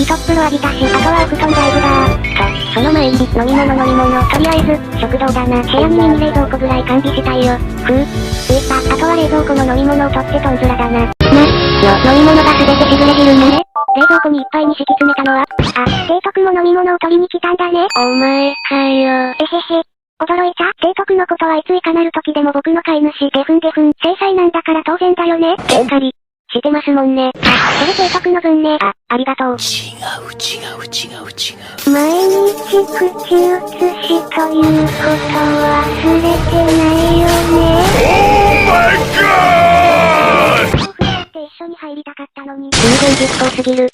トップロ浴びたし、あとはお布団大事だと、その前に、飲み物、とりあえず、食堂だな。部屋にミニ冷蔵庫ぐらい完備したいよ。着いた。あとは冷蔵庫の飲み物を取ってトンズラだな。飲み物がすべてしぐれ汁ね。冷蔵庫にいっぱいに敷き詰めたのは、提督も飲み物を取りに来たんだね。お前かよ。えへへ。驚いた。提督のことはいついかなる時でも僕の飼い主。ゲフン。制裁なんだから当然だよね。しっかり。してますもんね。それ提督の分ね。ありがとう。違う。毎日口移しということ忘れてないよね。オーマイガー！豆腐だって一緒に入りたかったのに。人間実行すぎる。